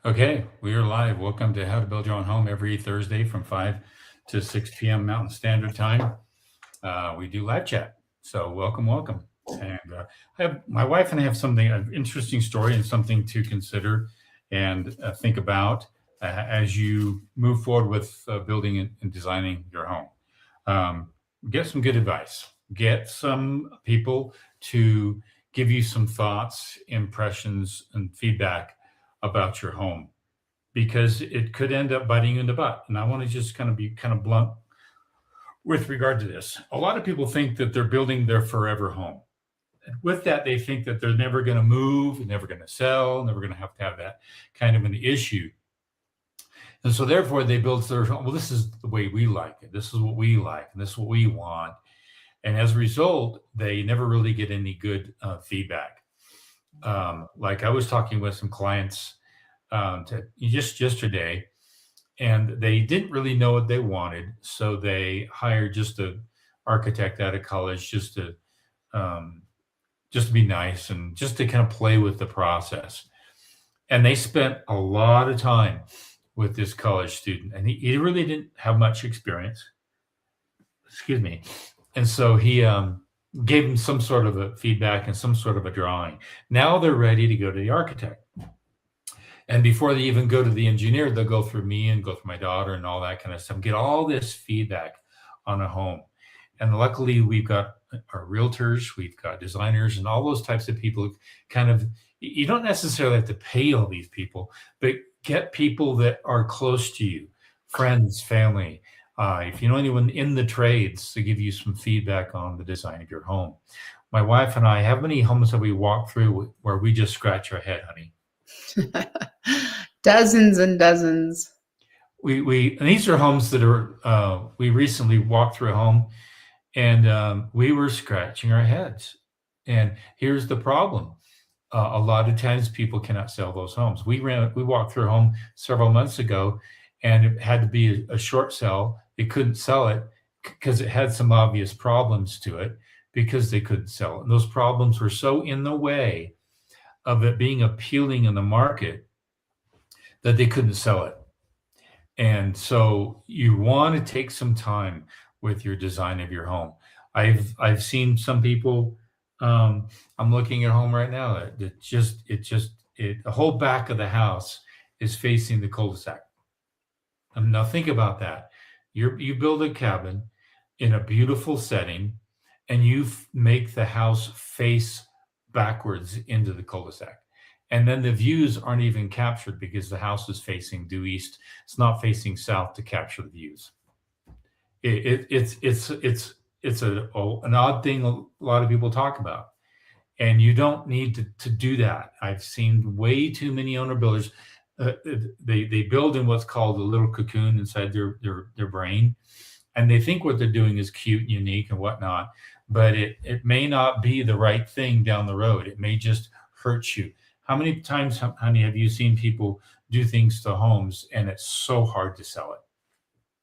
Okay, we are live. Welcome to How to Build Your Own Home every Thursday from 5 to 6 p.m. Mountain Standard Time. We do live chat. So welcome. And my wife and I have an interesting story and something to consider and think about as you move forward with building and designing your home. Get some good advice. Get some people to give you some thoughts, impressions, and feedback about your home because it could end up biting you in the butt. And I want to just be kind of blunt with regard to this. A lot of people think that they're building their forever home. And with that, they think that they're never going to move, never going to sell, never going to have that kind of an issue. And so therefore they build their home. Well, this is the way we like it. This is what we like. And this is what we want. And as a result, they never really get any good feedback. Like I was talking with some clients just yesterday, and they didn't really know what they wanted, so they hired just an architect out of college just to be nice and just to kind of play with the process. And they spent a lot of time with this college student, and he really didn't have much experience. Excuse me. And so he gave him some sort of a feedback and some sort of a drawing. Now they're ready to go to the architect. And before they even go to the engineer, they'll go through me and go through my daughter and all that kind of stuff, get all this feedback on a home. And luckily, we've got our realtors, we've got designers, and all those types of people. You don't necessarily have to pay all these people, but get people that are close to you, friends, family. If you know anyone in the trades, to give you some feedback on the design of your home. My wife and I, how many homes have we walked through where we just scratch our head, honey? Dozens and dozens. And these are homes that are, we recently walked through a home and we were scratching our heads. And here's the problem. A lot of times people cannot sell those homes. We walked through a home several months ago and it had to be a short sell. They couldn't sell it because it had some obvious problems to it because they couldn't sell it. And those problems were so in the way of it being appealing in the market that they couldn't sell it. And so you want to take some time with your design of your home. I've seen some people, I'm looking at a home right now that the whole back of the house is facing the cul-de-sac. Now think about that. You build a cabin in a beautiful setting and you make the house face backwards into the cul-de-sac. And then the views aren't even captured because the house is facing due east. It's not facing south to capture the views. It's an odd thing a lot of people talk about. And you don't need to do that. I've seen way too many owner builders. They build in what's called a little cocoon inside their brain. And they think what they're doing is cute and unique and whatnot. But it may not be the right thing down the road. It may just hurt you. How many times, honey, have you seen people do things to homes and it's so hard to sell it?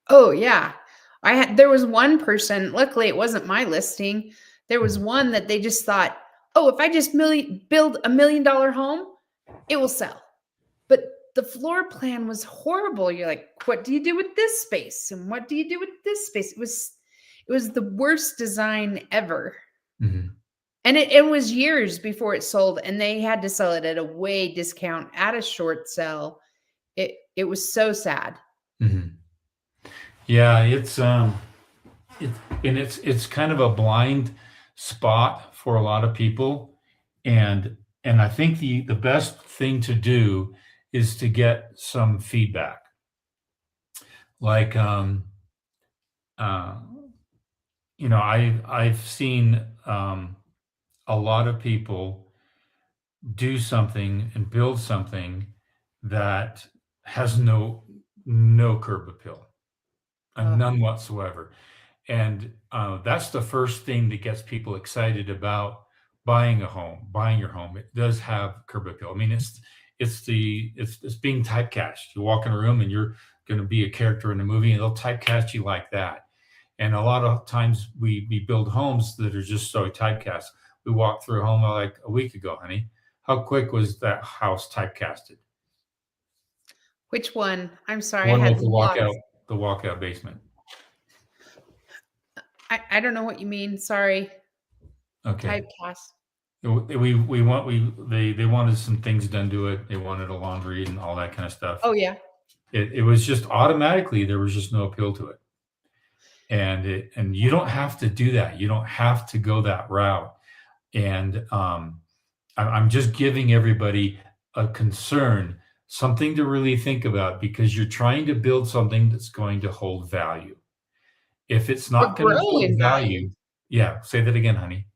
Oh yeah. There was one person, luckily it wasn't my listing. There was one that they just thought, oh, if I just build $1 million home, it will sell. But the floor plan was horrible. You're like, what do you do with this space? And what do you do with this space? It was the worst design ever. Mm-hmm. And it was years before it sold, and they had to sell it at a way discount at a short sell. It was so sad. Mm-hmm. Yeah, it's kind of a blind spot for a lot of people, and I think the best thing to do is to get some feedback. Like I've seen a lot of people do something and build something that has no curb appeal, none whatsoever. And that's the first thing that gets people excited about buying your home. It does have curb appeal. I mean, it's being typecast. You walk in a room and you're going to be a character in a movie, and they'll typecast you like that. And a lot of times we build homes that are just so typecast. We walked through a home like a week ago, honey. How quick was that house typecasted? Which one? I'm sorry, I One had with the walkout basement. I don't know what you mean. Sorry. Okay. Typecast. They wanted some things done to it. They wanted a laundry and all that kind of stuff. Oh yeah. It was just automatically, there was just no appeal to it. And you don't have to do that. You don't have to go that route. And I'm just giving everybody a concern, something to really think about, because you're trying to build something that's going to hold value. If it's Or not going to grow hold in value. value, yeah, say that again, honey.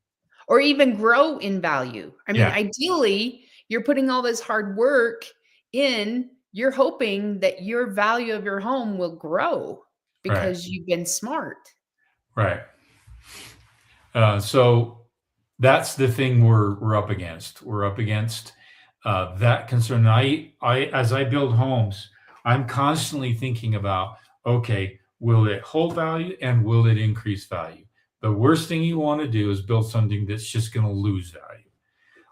Or even grow in value. I mean, Yeah, ideally, you're putting all this hard work in, you're hoping that your value of your home will grow right, because you've been smart. right. So that's the thing we're up against. We're up against that concern. I as I build homes, I'm constantly thinking about, okay, will it hold value and will it increase value? The worst thing you want to do is build something that's just going to lose value,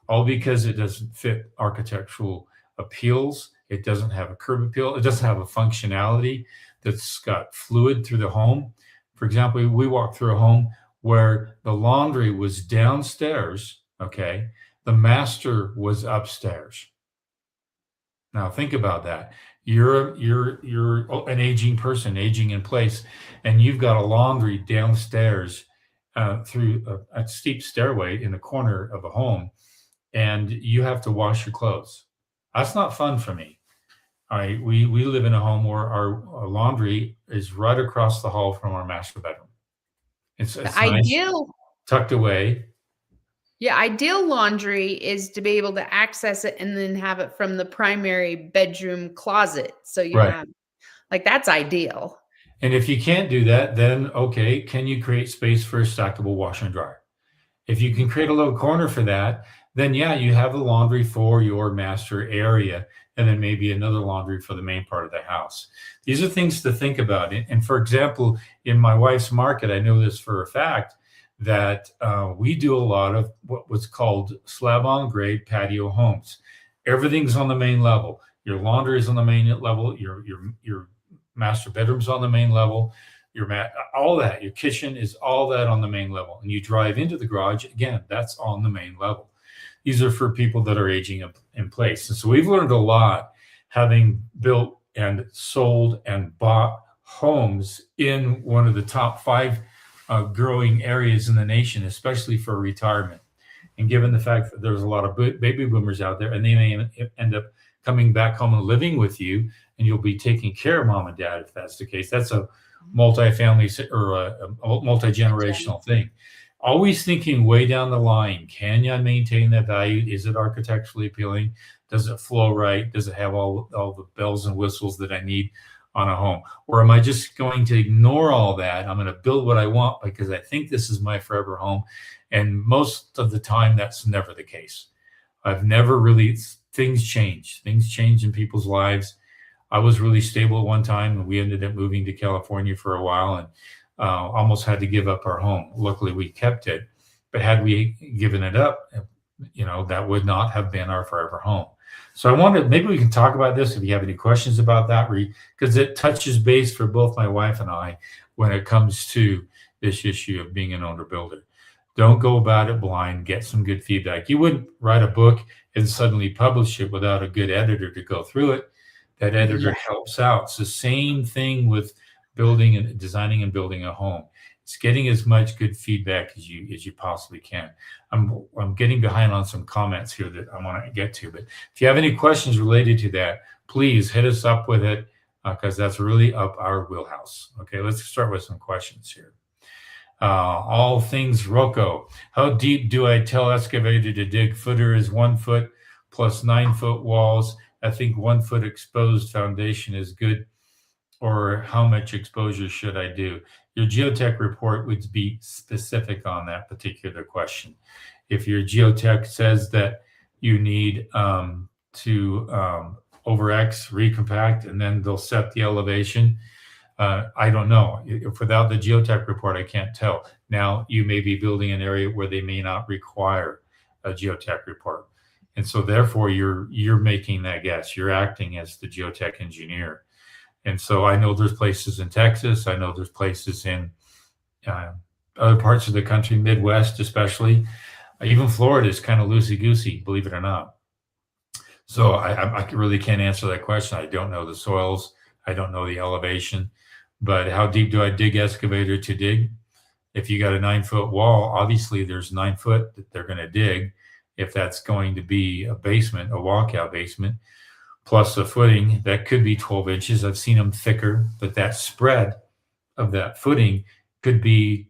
all because it doesn't fit architectural appeals. It doesn't have a curb appeal. It doesn't have a functionality that's got fluid through the home. For example, we walked through a home where the laundry was downstairs. Okay. The master was upstairs. Now think about that. You're an aging person, aging in place, and you've got a laundry downstairs through a steep stairway in the corner of a home, and you have to wash your clothes. That's not fun for me. We live in a home where our laundry is right across the hall from our master bedroom. It's The nice, ideal, tucked away. yeah, ideal laundry is to be able to access it and then have it from the primary bedroom closet. So you Right. have, like, that's ideal. And if you can't do that, then okay, can you create space for a stackable washer and dryer? If you can create a little corner for that, then yeah, you have a laundry for your master area, and then maybe another laundry for the main part of the house. These are things to think about. And for example, in my wife's market, I know this for a fact that we do a lot of what was called slab on grade patio homes. Everything's on the main level. Your laundry is on the main level. Your master bedroom's on the main level. All that, your kitchen is all that on the main level. And you drive into the garage, again, that's on the main level. These are for people that are aging in place. And so we've learned a lot having built and sold and bought homes in one of the top 5 growing areas in the nation, especially for retirement. And given the fact that there's a lot of baby boomers out there, and they may end up coming back home and living with you, and you'll be taking care of mom and dad if that's the case. That's a multi-family or a multi-generational thing. Always thinking way down the line, can you maintain that value? Is it architecturally appealing? Does it flow right? Does it have all the bells and whistles that I need on a home? Or am I just going to ignore all that? I'm going to build what I want because I think this is my forever home. And most of the time, that's never the case. I've never really, things change in people's lives. I was really stable at one time, and we ended up moving to California for a while and almost had to give up our home. Luckily, we kept it. But had we given it up, that would not have been our forever home. So I wanted, maybe we can talk about this if you have any questions about that, because it touches base for both my wife and I when it comes to this issue of being an owner builder. Don't go about it blind. Get some good feedback. You wouldn't write a book and suddenly publish it without a good editor to go through it. That editor helps out. It's the same thing with building and designing and building a home. It's getting as much good feedback as you possibly can. I'm getting behind on some comments here that I want to get to, but if you have any questions related to that, please hit us up with it because that's really up our wheelhouse. Okay, let's start with some questions here. All things Rocco. How deep do I tell excavator to dig? Footer is 1 foot plus 9 foot walls. I think 1 foot exposed foundation is good. Or how much exposure should I do? Your geotech report would be specific on that particular question. If your geotech says that you need to over X, recompact, and then they'll set the elevation, I don't know. Without the geotech report, I can't tell. Now, you may be building an area where they may not require a geotech report. And so therefore you're making that guess. You're acting as the geotech engineer. And so I know there's places in Texas. I know there's places in uh, other parts of the country, Midwest especially. Even Florida is kind of loosey-goosey, believe it or not. So I really can't answer that question. I don't know the soils. I don't know the elevation. But how deep do I dig excavator to dig? If you got a 9-foot wall, obviously there's 9 foot that they're going to dig. If that's going to be a basement, a walkout basement, plus a footing, that could be 12 inches. I've seen them thicker, but that spread of that footing could be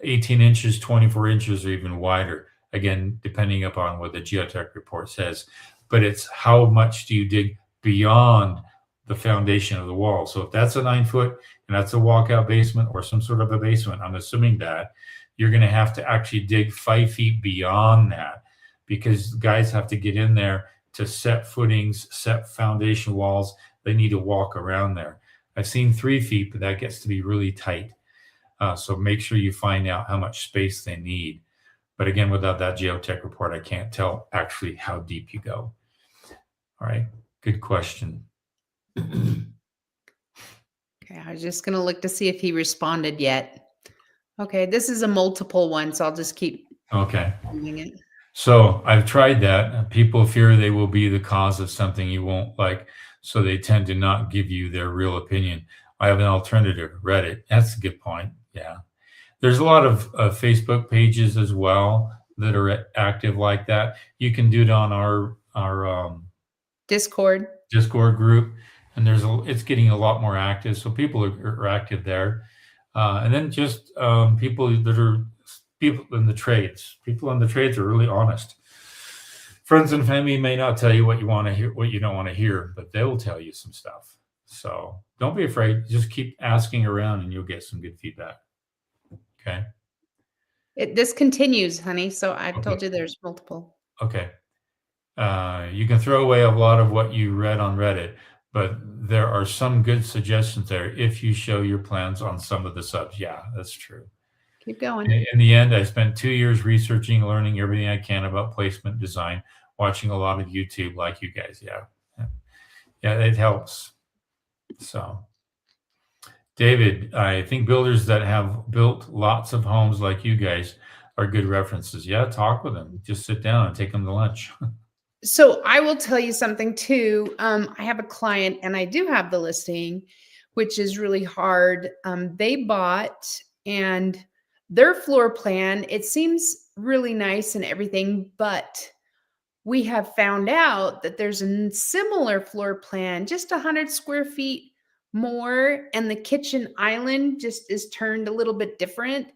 18 inches, 24 inches, or even wider. Again, depending upon what the geotech report says. But it's how much do you dig beyond the foundation of the wall. So if that's a 9 foot and that's a walkout basement or some sort of a basement, I'm assuming that you're going to have to actually dig 5 feet beyond that, because guys have to get in there to set footings, set foundation walls. They need to walk around there. I've seen 3 feet, but that gets to be really tight. So make sure you find out how much space they need. But again, without that geotech report, I can't tell actually how deep you go. All right, good question. Okay, I was just going to look to see if he responded yet. Okay, this is a multiple one, so I'll just keep doing it. So I've tried that. People fear they will be the cause of something you won't like, so they tend to not give you their real opinion. I have an alternative, Reddit. That's a good point. Yeah. There's a lot of Facebook pages as well that are active like that. You can do it on our Discord group, and it's getting a lot more active. So people are active there. And then just people in the trades. People in the trades are really honest. Friends and family may not tell you what you want to hear, what you don't want to hear, but they will tell you some stuff. So don't be afraid. Just keep asking around and you'll get some good feedback. Okay. This continues, honey. So I've told you there's multiple. Okay. You can throw away a lot of what you read on Reddit, but there are some good suggestions there if you show your plans on some of the subs. Yeah, that's true. Keep going. In the end, I spent 2 years researching, learning everything I can about placement design, watching a lot of YouTube like you guys. Yeah, it helps. So, David, I think builders that have built lots of homes like you guys are good references. Yeah, talk with them. Just sit down and take them to lunch. So I will tell you something too. I have a client and I do have the listing, which is really hard. They bought and their floor plan, it seems really nice and everything, but we have found out that there's a similar floor plan, just 100 square feet more, and the kitchen island just is turned a little bit different.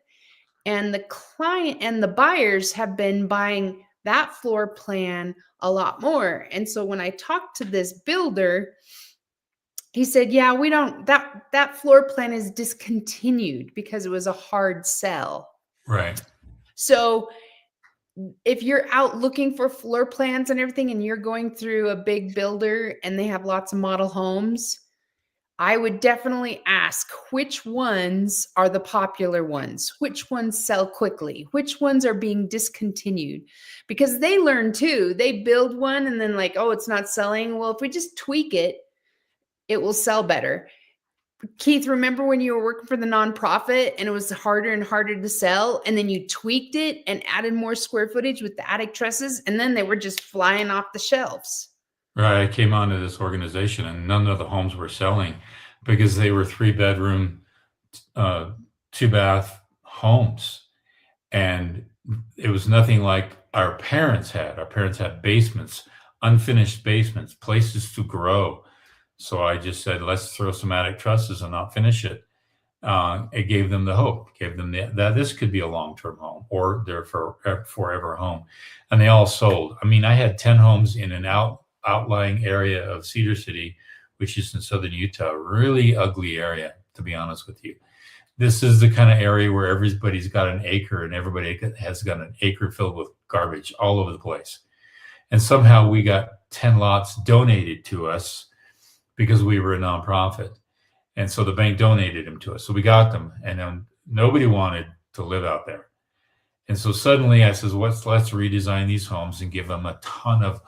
And the client and the buyers have been buying that floor plan a lot more. And so when I talked to this builder, he said, yeah, we don't, that floor plan is discontinued because it was a hard sell. Right. So if you're out looking for floor plans and everything, and you're going through a big builder and they have lots of model homes, I would definitely ask which ones are the popular ones, which ones sell quickly, which ones are being discontinued, because they learn too. They build one and then like, oh, it's not selling. Well, if we just tweak it, it will sell better. Keith, remember when you were working for the nonprofit and it was harder and harder to sell, and then you tweaked it and added more square footage with the attic trusses, and then they were just flying off the shelves. Right. I came onto this organization and none of the homes were selling because they were 3-bedroom, 2-bath homes. And it was nothing like our parents had. Our parents had basements, unfinished basements, places to grow. So I just said, let's throw some attic trusses and not finish it. It gave them the hope, gave them that this could be a long-term home or their forever home. And they all sold. I mean, I had 10 homes in an outlying area of Cedar City, which is in southern Utah, really ugly area, to be honest with you. This is the kind of area where everybody's got an acre and everybody has got an acre filled with garbage all over the place. And somehow we got 10 lots donated to us because we were a nonprofit. And so the bank donated them to us. So we got them, and then nobody wanted to live out there. And so suddenly I says, let's redesign these homes and give them a ton of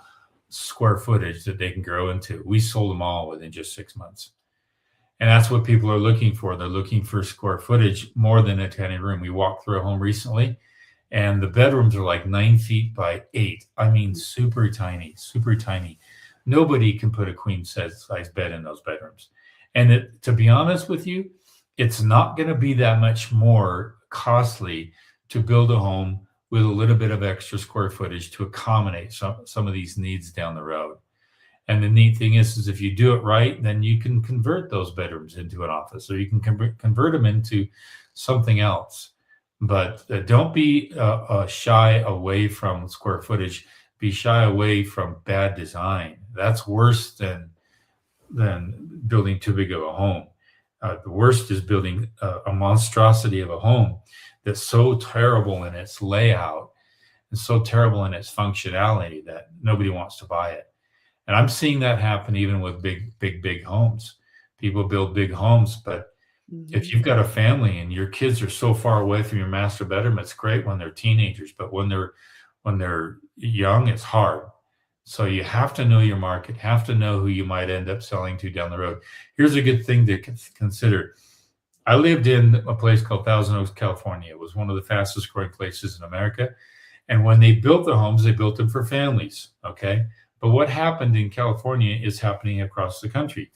square footage that they can grow into. We sold them all within just 6 months. And that's what people are looking for. They're looking for square footage more than a tiny room. We walked through a home recently, and the bedrooms are like 9 feet by 8. I mean, super tiny, super tiny. Nobody can put a queen size bed in those bedrooms. And to be honest with you, it's not going to be that much more costly to build a home with a little bit of extra square footage to accommodate some of these needs down the road. And the neat thing is if you do it right, then you can convert those bedrooms into an office, or you can convert them into something else. But don't be shy away from square footage. Be shy away from bad design. That's worse than building too big of a home. The worst is building a monstrosity of a home that's so terrible in its layout and so terrible in its functionality that nobody wants to buy it. And I'm seeing that happen even with big homes. People build big homes, but if you've got a family and your kids are so far away from your master bedroom, it's great when they're teenagers, but when they're young, it's hard. So you have to know your market, have to know who you might end up selling to down the road. Here's a good thing to consider. I lived in a place called Thousand Oaks, California. It was one of the fastest growing places in America. And when they built the homes, they built them for families, okay? But what happened in California is happening across the country.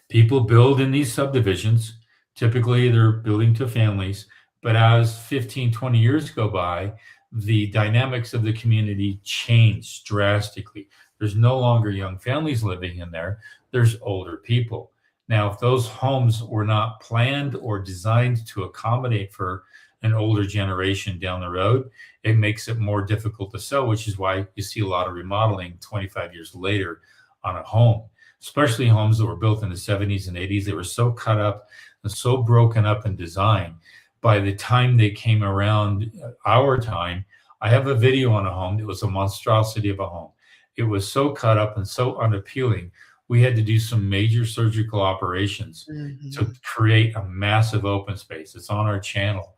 People build in these subdivisions. Typically, they're building to families. But as 15, 20 years go by, the dynamics of the community changed drastically. There's no longer young families living in there. There's older people. Now, if those homes were not planned or designed to accommodate for an older generation down the road, it makes it more difficult to sell, which is why you see a lot of remodeling 25 years later on a home, especially homes that were built in the 70s and 80s. They were so cut up and so broken up in design. By the time they came around our time, I have a video on a home. It was a monstrosity of a home. It was so cut up and so unappealing. We had to do some major surgical operations to create a massive open space. It's on our channel.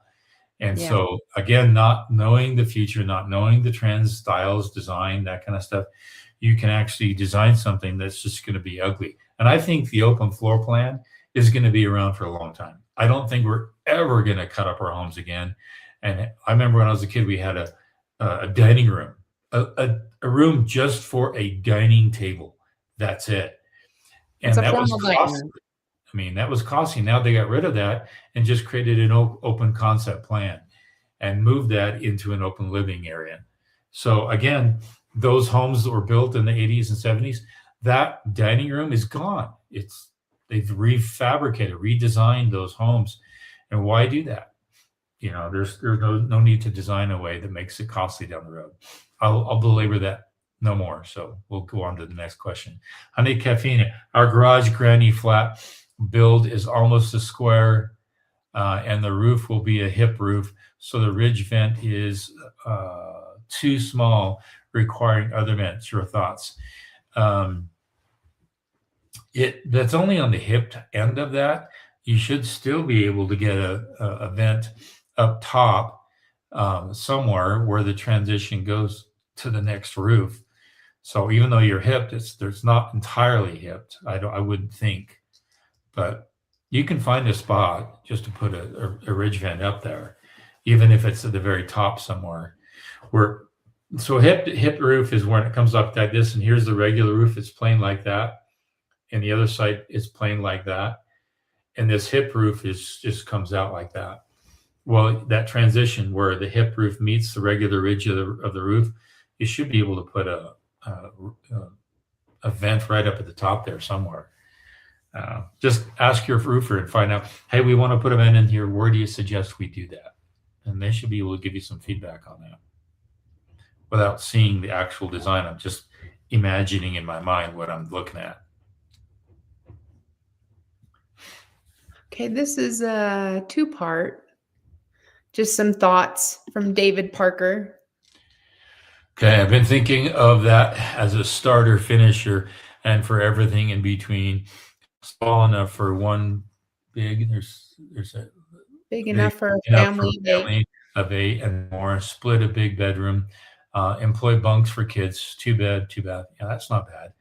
And so, again, not knowing the future, not knowing the trends, styles, design, that kind of stuff, you can actually design something that's just going to be ugly. And I think the open floor plan is going to be around for a long time. I don't think we're ever going to cut up our homes again. And I remember when I was a kid, we had a dining room, a room just for a dining table. That's it. And that was costly. I mean, that was costly. Now they got rid of that and just created an open concept plan and moved that into an open living area. So again, those homes that were built in the 80s and 70s, that dining room is gone. They've refabricated, redesigned those homes. And why do that? You know, there's no need to design a way that makes it costly down the road. I'll belabor that no more. So we'll go on to the next question. Honey Caffeine, our garage granny flat build is almost a square, and the roof will be a hip roof. So the ridge vent is too small, requiring other vents. Your thoughts? That's only on the hip end of that. You should still be able to get a vent up top somewhere where the transition goes to the next roof. So even though you're hipped, there's not entirely hipped. I wouldn't think, but you can find a spot just to put a ridge vent up there, even if it's at the very top somewhere. So hip roof is when it comes up like this, and here's the regular roof. It's plain like that, and the other side is plain like that, and this hip roof just comes out like that. Well, that transition where the hip roof meets the regular ridge of the roof, you should be able to put a vent right up at the top there somewhere. Just ask your roofer and find out, hey, we want to put a vent in here. Where do you suggest we do that? And they should be able to give you some feedback on that without seeing the actual design. I'm just imagining in my mind what I'm looking at. Okay, this is a two-part. Just some thoughts from David Parker. Okay, I've been thinking of that as a starter finisher and for everything in between. Small enough for one big, there's a big enough for a family. of 8 and more, split a big bedroom, employ bunks for kids, 2 bed, 2 bath. Yeah, that's not bad.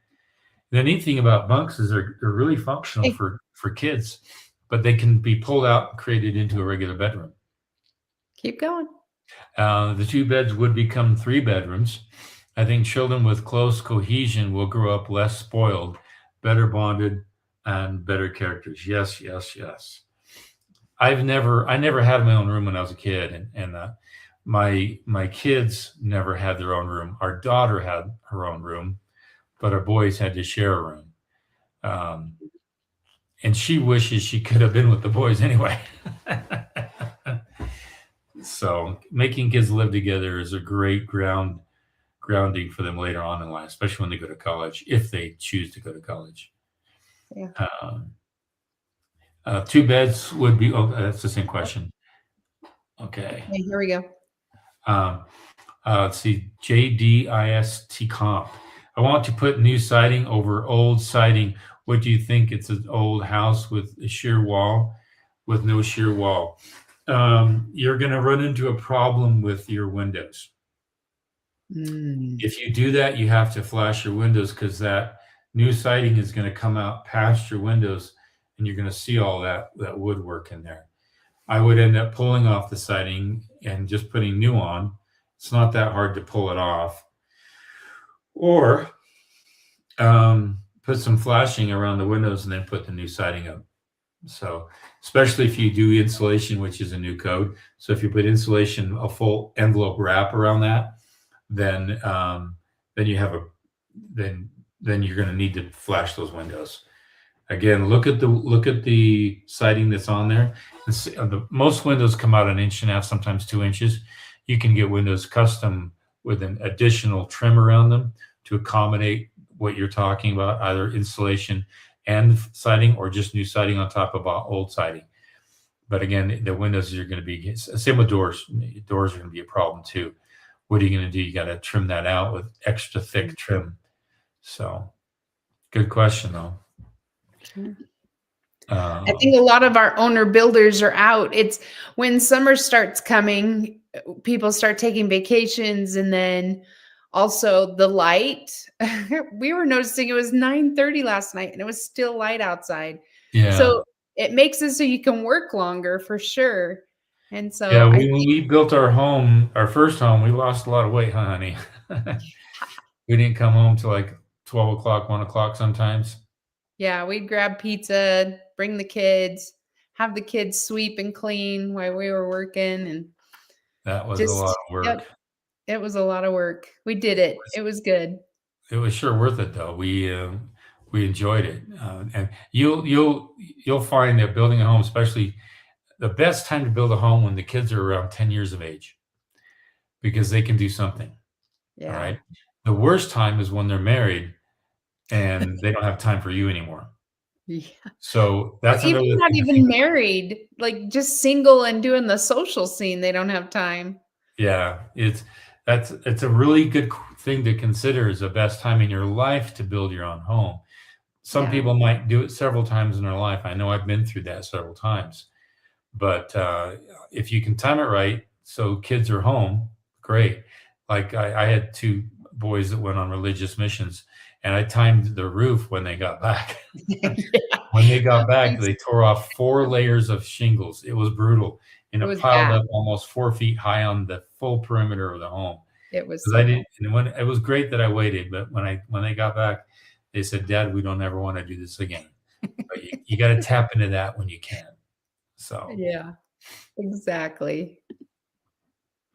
The neat thing about bunks is they're really functional Hey, for kids, but they can be pulled out and created into a regular bedroom. keep going. The 2 beds would become 3 bedrooms. I think children with close cohesion will grow up less spoiled, better bonded, and better characters. Yes, yes, yes. I never had my own room when I was a kid, and my kids never had their own room. Our daughter had her own room, but our boys had to share a room. Um, and she wishes she could have been with the boys anyway. So making kids live together is a great grounding for them later on in life, especially when they go to college, if they choose to go to college. Yeah. 2 beds would be. Oh, that's the same question. Okay. Okay, here we go. Let's see. JDIST comp. I want to put new siding over old siding. What do you think? It's an old house with a sheer wall, with no sheer wall. You're going to run into a problem with your windows. If you do that, you have to flash your windows because that new siding is going to come out past your windows, and you're going to see all that woodwork in there. I would end up pulling off the siding and just putting new on. It's not that hard to pull it off. Or put some flashing around the windows and then put the new siding up. So, especially if you do insulation, which is a new code. So if you put insulation, a full envelope wrap around that, then you have then you're going to need to flash those windows. Again, look at the siding that's on there. Most windows come out 1.5 inches, sometimes 2 inches. You can get windows custom with an additional trim around them to accommodate what you're talking about, either insulation and siding or just new siding on top of old siding. But again, the windows are going to be same with doors. Doors are going to be a problem too. What are you going to do? You got to trim that out with extra thick trim. So, good question though. I think a lot of our owner builders are out. It's when summer starts coming, people start taking vacations, and then also the light. We were noticing it was 9:30 last night and it was still light outside. Yeah. So it makes it so you can work longer for sure. And so yeah, when we built our home, our first home, we lost a lot of weight, huh, honey? We didn't come home till like 12 o'clock, 1 o'clock sometimes. Yeah, we'd grab pizza, bring the kids, have the kids sweep and clean while we were working, and that was a lot of work. Yep, it was a lot of work. We did it. It was good. It was sure worth it though. We enjoyed it, and you'll find that building a home, especially the best time to build a home when the kids are around 10 years of age, because they can do something. Yeah. All right. The worst time is when they're married and they don't have time for you anymore. Yeah. So that's even not even married, like just single and doing the social scene. They don't have time. Yeah, it's a really good thing to consider as the best time in your life to build your own home. Some people might do it several times in their life. I know I've been through that several times, but if you can time it right, so kids are home, great. Like I had 2 boys that went on religious missions, and I timed the roof when they got back. When they got back, they tore off 4 layers of shingles. It was brutal. And it piled up almost 4 feet high on the full perimeter of the home. It was. It was great that I waited, but when they got back, they said, "Dad, we don't ever want to do this again." But you got to tap into that when you can. So yeah, exactly.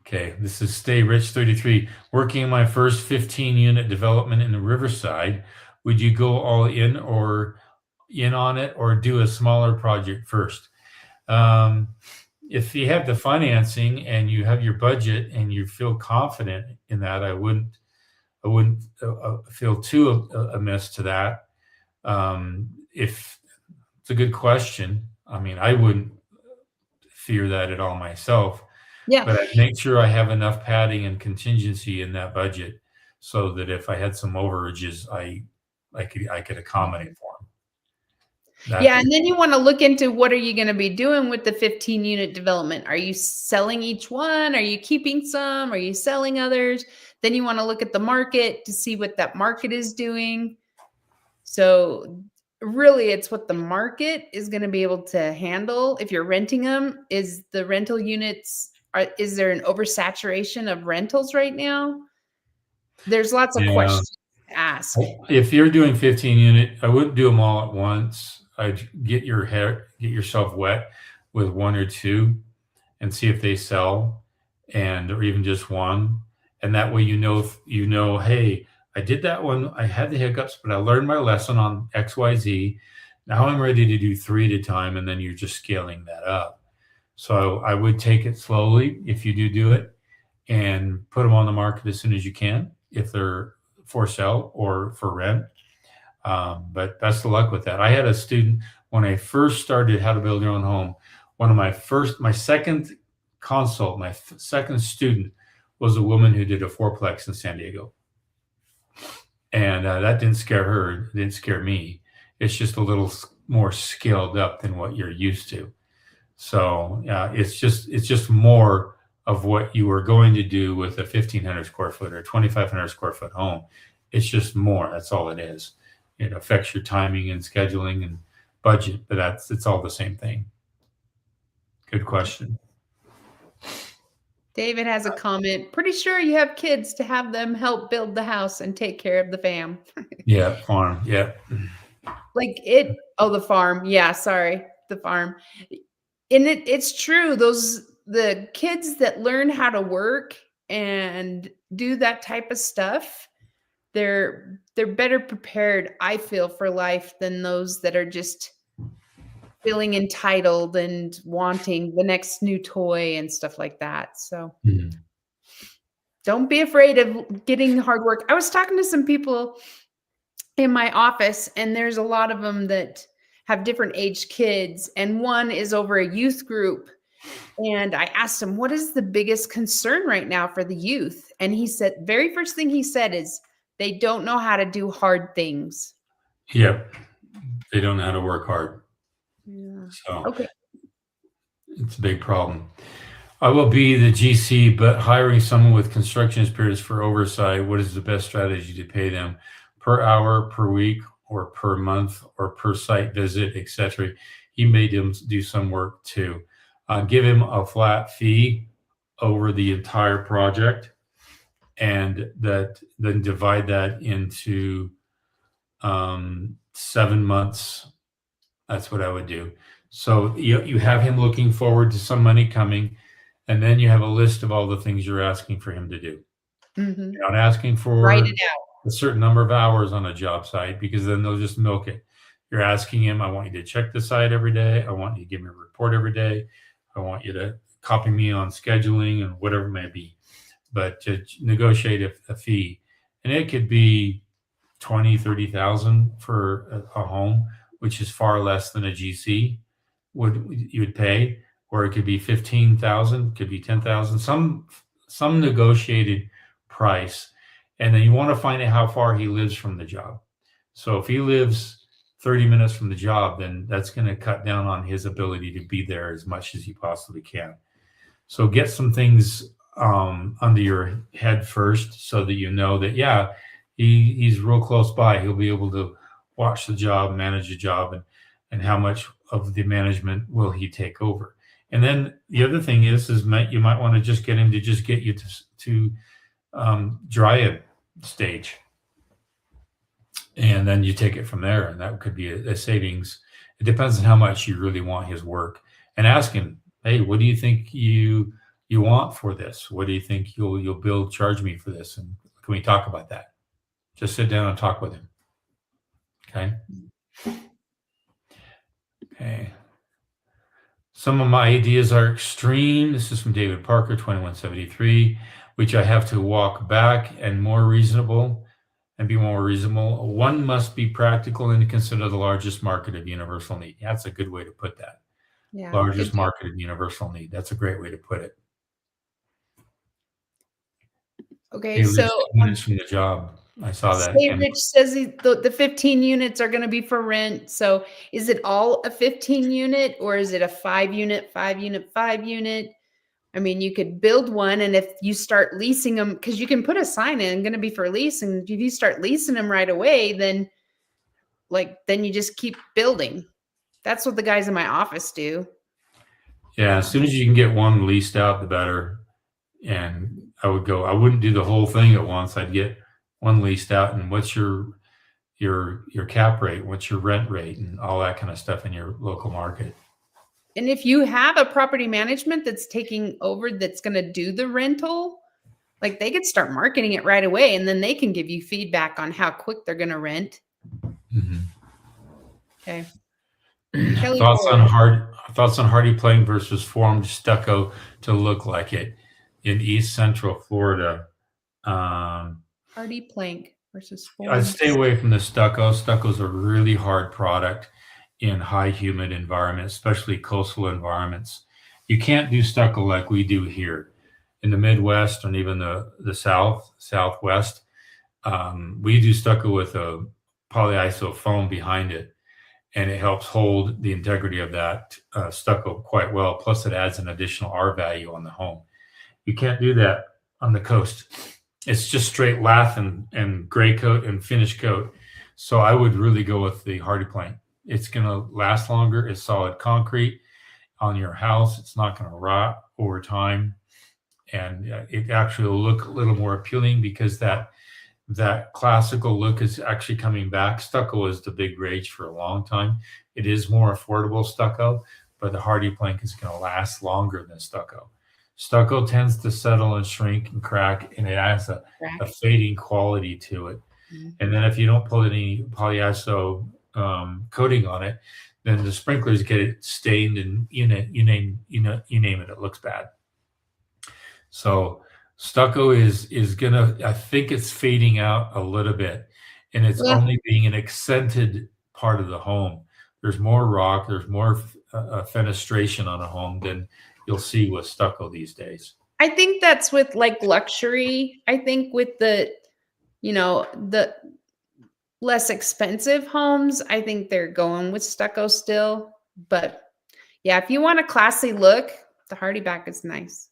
Okay, this is Stay Rich 33. Working in my first 15-unit development in the Riverside, would you go all in on it, or do a smaller project first? If you have the financing and you have your budget and you feel confident in that, I wouldn't feel too amiss to that. If it's a good question, I mean, I wouldn't fear that at all myself. Yeah. But I'd make sure I have enough padding and contingency in that budget so that if I had some overages, I could accommodate for them. Yeah, and then you want to look into what are you going to be doing with the 15 unit development? Are you selling each one? Are you keeping some? Are you selling others? Then you want to look at the market to see what that market is doing. So really it's what the market is going to be able to handle. If you're renting them, is the rental units, is there an oversaturation of rentals right now? There's lots of Yeah. questions to ask. If you're doing 15 unit, I wouldn't do them all at once. I'd get yourself wet with one or two and see if they sell, and or even just one. And that way hey, I did that one. I had the hiccups, but I learned my lesson on XYZ. Now I'm ready to do 3 at a time, and then you're just scaling that up. So I would take it slowly if you do it, and put them on the market as soon as you can if they're for sale or for rent. But best of luck with that. I had a student when I first started How to Build Your Own Home. One of my second consult, my second student was a woman who did a fourplex in San Diego. And that didn't scare her, it didn't scare me. It's just a little more scaled up than what you're used to. So it's just more of what you were going to do with a 1,500 square foot or 2,500 square foot home. It's just more. That's all it is. It affects your timing and scheduling and budget, but it's all the same thing. Good question. David has a comment. Pretty sure you have kids to have them help build the house and take care of the fam. Yeah, farm. Yeah. The farm. Yeah, sorry. The farm. And it's true. The kids that learn how to work and do that type of stuff, they're better prepared, I feel, for life than those that are just feeling entitled and wanting the next new toy and stuff like that. So don't be afraid of getting hard work. I was talking to some people in my office, and there's a lot of them that have different age kids, and one is over a youth group. And I asked him, what is the biggest concern right now for the youth? And he said, very first thing he said is they don't know how to do hard things. Yep. They don't know how to work hard. Yeah. So okay. It's a big problem. I will be the GC, but hiring someone with construction experience for oversight, what is the best strategy to pay them? Per hour, per week, or per month, or per site visit, etc. He made him do some work too. Give him a flat fee over the entire project, and then divide that into 7 months. That's what I would do. So you have him looking forward to some money coming, and then you have a list of all the things you're asking for him to do. Mm-hmm. You're not asking for Write it out. a certain number of hours on a job site, because then they'll just milk it. You're asking him, I want you to check the site every day. I want you to give me a report every day. I want you to copy me on scheduling and whatever it may be. But to negotiate a fee, and it could be 20, 30,000 for a home, which is far less than a GC you would pay, or it could be 15,000, could be 10,000, some negotiated price. And then you want to find out how far he lives from the job. So if he lives 30 minutes from the job, then that's going to cut down on his ability to be there as much as you possibly can. So get some things under your head first, so that you know that, yeah, he's real close by. He'll be able to watch the job, manage the job, and how much of the management will he take over. And then the other thing is you might want to just get him to just get you to dryad stage. And then you take it from there, and that could be a savings. It depends on how much you really want his work. And ask him, hey, what do you think you want for this? What do you think you'll charge me for this? And can we talk about that? Just sit down and talk with him. Okay. Some of my ideas are extreme. This is from David Parker, 2173, which I have to walk back and be more reasonable. One must be practical and consider the largest market of universal need. That's a good way to put that. Yeah, largest market of universal need. That's a great way to put it. Okay, so 2 minutes from the job. I saw that. Stay And Rich says the 15 units are going to be for rent. So is it all a 15 unit or is it a 5 unit, 5 unit, 5 unit? I mean, you could build one, and if you start leasing them, because you can put a sign in, going to be for lease, and if you start leasing them right away, then then you just keep building. That's what the guys in my office do. yeah, as soon as you can get one leased out, the better. And I wouldn't do the whole thing at once. I'd get one leased out. And what's your cap rate? What's your rent rate and all that kind of stuff in your local market? And if you have a property management that's taking over, that's going to do the rental, like they could start marketing it right away, and then they can give you feedback on how quick they're going to rent. Mm-hmm. Okay. Thoughts on hardy plank versus formed stucco to look like it in East Central Florida. Hardy plank versus formed. I'd stay away from the stucco. Stucco's a really hard product in high humid environments, especially coastal environments. You can't do stucco like we do here in the Midwest and even the Southwest. We do stucco with a polyiso foam behind it, and it helps hold the integrity of that stucco quite well. Plus, it adds an additional R value on the home. You can't do that on the coast. It's just straight lath and gray coat and finish coat. So I would really go with the hardy plank. It's going to last longer. It's solid concrete on your house. It's not going to rot over time. And it actually will look a little more appealing because that classical look is actually coming back. Stucco is the big rage for a long time. It is more affordable stucco, but the hardy plank is going to last longer than stucco. Stucco tends to settle and shrink and crack, and it has a fading quality to it. Mm-hmm. And then if you don't put any polyiso coating on it, then the sprinklers get it stained, and you name it, it looks bad. So stucco is gonna, I think it's fading out a little bit, and it's only being an accented part of the home. There's more rock, there's more fenestration on a home than you'll see with stucco these days. I think that's with like luxury. I think with the less expensive homes, I think they're going with stucco still. But yeah, if you want a classy look, the hardy back is nice.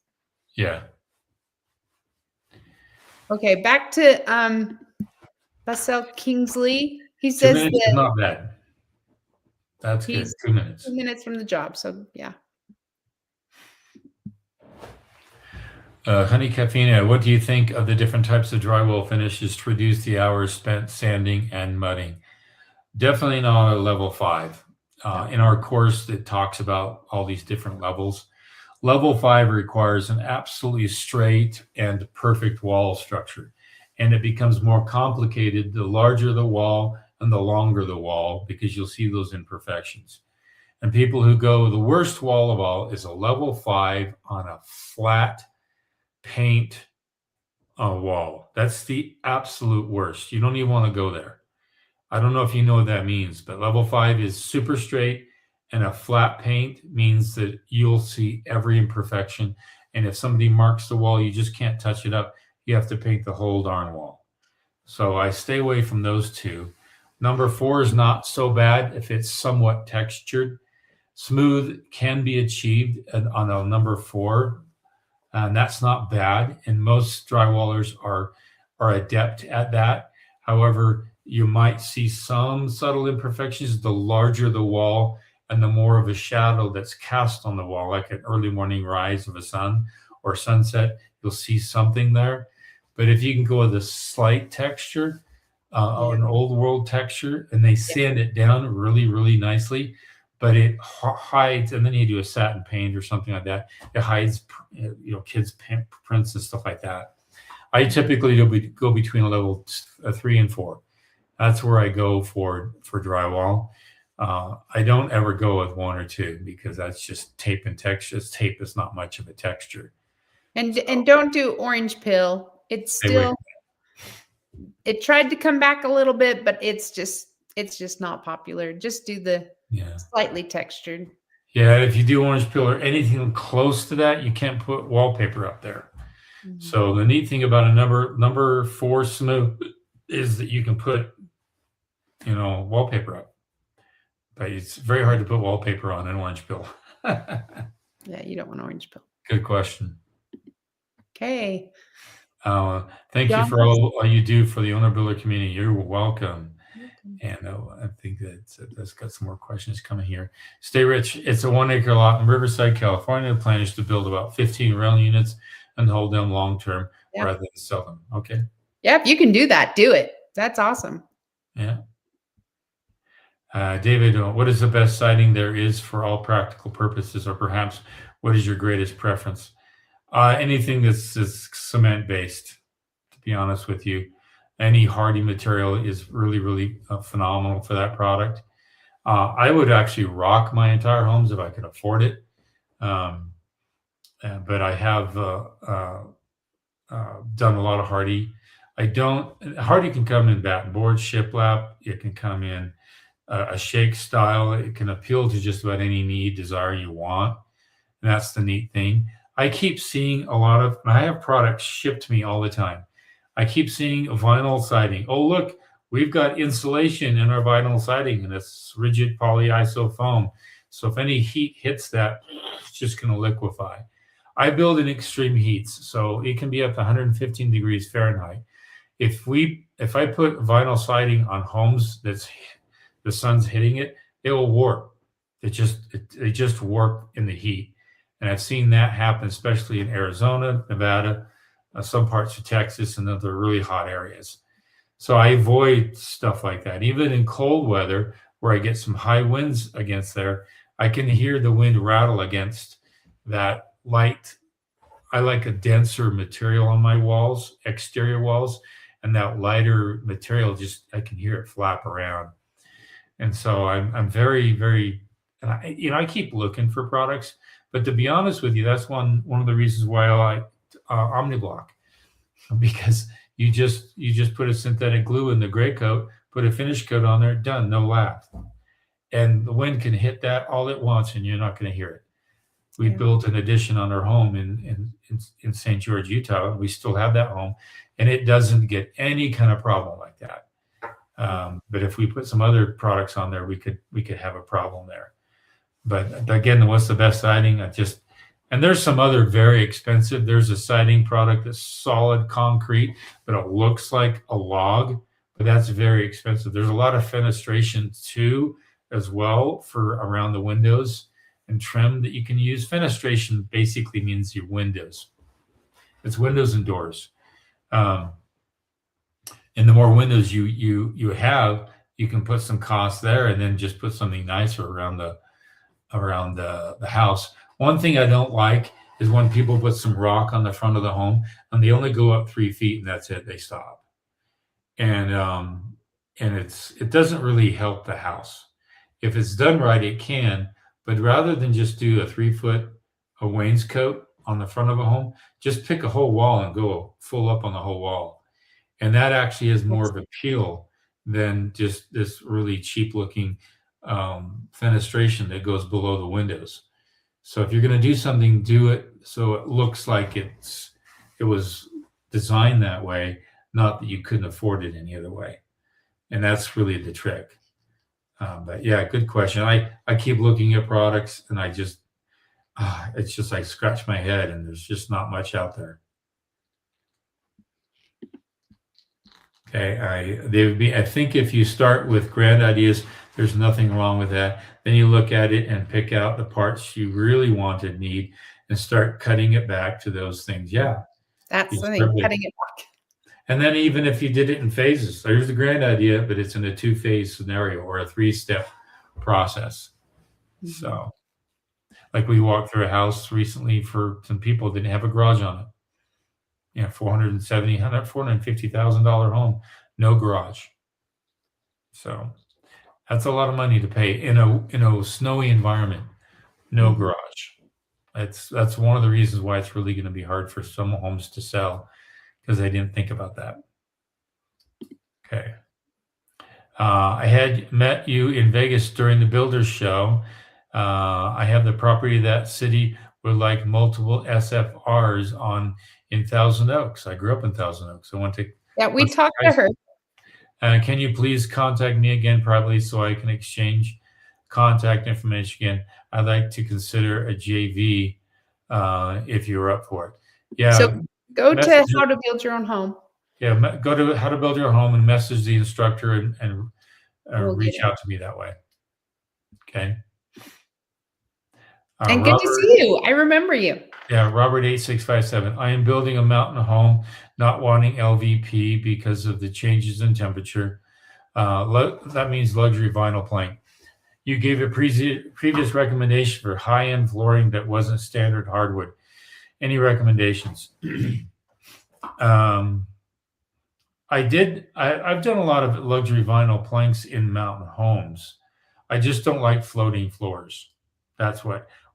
Yeah. Okay, back to Basel Kingsley. He says 2 minutes that is not bad. That's good. 2 minutes. 2 minutes from the job. So yeah. Honey Caffeine, what do you think of the different types of drywall finishes to reduce the hours spent sanding and mudding? Definitely not a level 5. In our course, it talks about all these different levels. Level 5 requires an absolutely straight and perfect wall structure, and it becomes more complicated the larger the wall and the longer the wall, because you'll see those imperfections. And people who go, the worst wall of all is a level 5 on a flat paint wall. That's the absolute worst. You don't even want to go there. I don't know if you know what that means, but level 5 is super straight, and a flat paint means that you'll see every imperfection. And if somebody marks the wall, you just can't touch it up. You have to paint the whole darn wall. So I stay away from those two. Number 4 is not so bad if it's somewhat textured. Smooth can be achieved on a number 4. And that's not bad. And most drywallers are adept at that. However, you might see some subtle imperfections the larger the wall and the more of a shadow that's cast on the wall, like an early morning rise of a sun or sunset, you'll see something there. But if you can go with a slight texture, an old world texture, and they sand it down really, really nicely, but it hides, and then you do a satin paint or something like that. It hides, kids' prints and stuff like that. I typically go between a level 3 and 4. That's where I go for drywall. I don't ever go with 1 or 2 because that's just tape and texture. Tape is not much of a texture. And don't do orange pill. It's still, it tried to come back a little bit, but it's just not popular. Just do the slightly textured. Yeah, if you do orange pill or anything close to that, you can't put wallpaper up there. Mm-hmm. So the neat thing about a number 4 smooth is that you can put, wallpaper up, but it's very hard to put wallpaper on an orange pill. Yeah, you don't want orange pill. Good question. Okay. Thank you for all you do for the owner builder community. You're welcome. And I think that's got some more questions coming here. Stay Rich. It's a 1 acre lot in Riverside, California. The plan is to build about 15 rental units and hold them long term rather than sell them. Okay. Yeah, if you can do that, do it. That's awesome. Yeah. David, what is the best siding there is for all practical purposes, or perhaps what is your greatest preference? Anything that's cement based, to be honest with you. Any hardy material is really, really phenomenal for that product. I would actually rock my entire homes if I could afford it. But I have done a lot of hardy. Hardy can come in batten board, shiplap. It can come in a shake style. It can appeal to just about any need, desire you want. And that's the neat thing. I keep seeing I have products shipped to me all the time. I keep seeing vinyl siding. Oh, look, we've got insulation in our vinyl siding, and it's rigid polyiso foam. So if any heat hits that, it's just going to liquefy. I build in extreme heats, so it can be up to 115 degrees Fahrenheit. If I put vinyl siding on homes that's the sun's hitting it, it will warp. It just warp in the heat. And I've seen that happen, especially in Arizona, Nevada, some parts of Texas, and other really hot areas. So I avoid stuff like that. Even in cold weather, where I get some high winds against there, I can hear the wind rattle against that light. I like a denser material on my walls, exterior walls, and that lighter material, I can hear it flap around. And so I'm very, very, I keep looking for products, but to be honest with you, that's one of the reasons why I like OmniBlock, because you just put a synthetic glue in the gray coat, put a finish coat on there, done, no laugh. And the wind can hit that all it wants, and you're not going to hear it. We built an addition on our home in St. George, Utah. We still have that home, and it doesn't get any kind of problem like that. But if we put some other products on there, we could have a problem there. But again, what's the best siding? And there's some other very expensive. There's a siding product that's solid concrete, but it looks like a log, but that's very expensive. There's a lot of fenestration too, as well, for around the windows and trim that you can use. Fenestration basically means your windows. It's windows and doors. And the more windows you have, you can put some cost there, and then just put something nicer around the house. One thing I don't like is when people put some rock on the front of the home and they only go up 3 feet and that's it. They stop. And it doesn't really help the house. If it's done right, it can, but rather than just do a 3 foot wainscot on the front of a home, just pick a whole wall and go full up on the whole wall. And that actually has more of appeal than just this really cheap looking fenestration that goes below the windows. So if you're going to do something, do it so it looks like it was designed that way, not that you couldn't afford it any other way. And that's really the trick. But yeah, good question. I keep looking at products, and it's just I scratch my head, and there's just not much out there. Okay, I think if you start with grand ideas, there's nothing wrong with that. Then you look at it and pick out the parts you really want and need, and start cutting it back to those things. Yeah, that's the thing, cutting it back. And then even if you did it in phases, there's a grand idea, but it's in a 2-phase scenario or a 3-step process. Mm-hmm. So, like we walked through a house recently for some people that didn't have a garage on it. Yeah, $450,000 home, no garage. So that's a lot of money to pay in a snowy environment, no garage. That's one of the reasons why it's really going to be hard for some homes to sell, because they didn't think about that. Okay. I had met you in Vegas during the Builders Show. I have the property that city with like multiple SFRs in Thousand Oaks. I grew up in Thousand Oaks. I went to we talked to her. Can you please contact me again privately so I can exchange contact information again? I'd like to consider a JV if you're up for it. Yeah. So go to message- How to Build Your Own Home. Yeah, go to How to Build Your Home and message the instructor and We'll reach get it. out to me that way. Okay. And good to see you. I remember you. Yeah, Robert 8657. I am building a mountain home, not wanting LVP because of the changes in temperature. That means luxury vinyl plank. You gave a previous recommendation for high-end flooring that wasn't standard hardwood. Any recommendations? I've done a lot of luxury vinyl planks in mountain homes. I just don't like floating floors. That's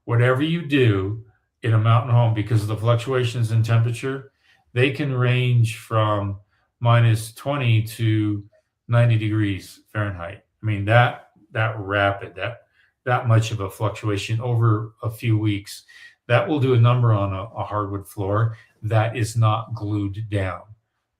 whatever you do in a mountain home, because of the fluctuations in temperature, they can range from minus 20 to 90 degrees Fahrenheit. I mean, that rapid, that much of a fluctuation over a few weeks, that will do a number on a hardwood floor that is not glued down.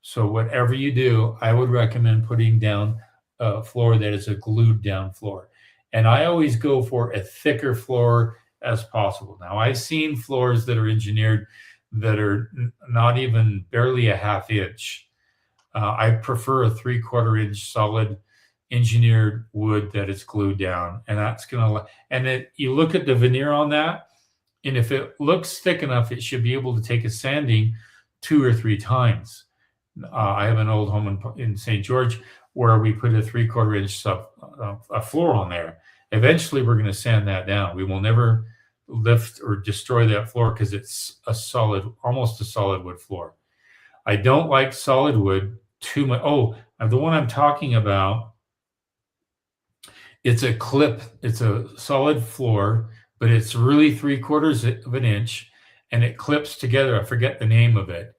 So whatever you do, I would recommend putting down a floor that is a glued down floor. And I always go for a thicker floor as possible. Now, I've seen floors that are engineered that are not even barely a half inch. I prefer a 3/4 inch solid engineered wood that is glued down, and that's gonna. And you look at the veneer on that, and if it looks thick enough, it should be able to take a sanding 2 or 3 times. I have an old home in St. George where we put a 3/4 inch a floor on there. Eventually, we're going to sand that down. We will never lift or destroy that floor because it's almost a solid wood floor. I don't like solid wood too much. Oh, the one I'm talking about, it's a clip. It's a solid floor, but it's really 3/4 of an inch, and it clips together. I forget the name of it.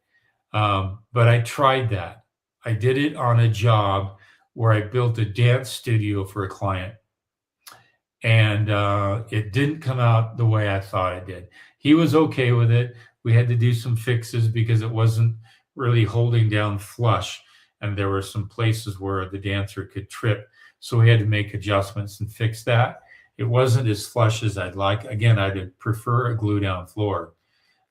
But I tried that. I did it on a job where I built a dance studio for a client. And it didn't come out the way I thought it did. He was okay with it. We had to do some fixes because it wasn't really holding down flush. And there were some places where the dancer could trip. So we had to make adjustments and fix that. It wasn't as flush as I'd like. Again, I'd prefer a glue down floor.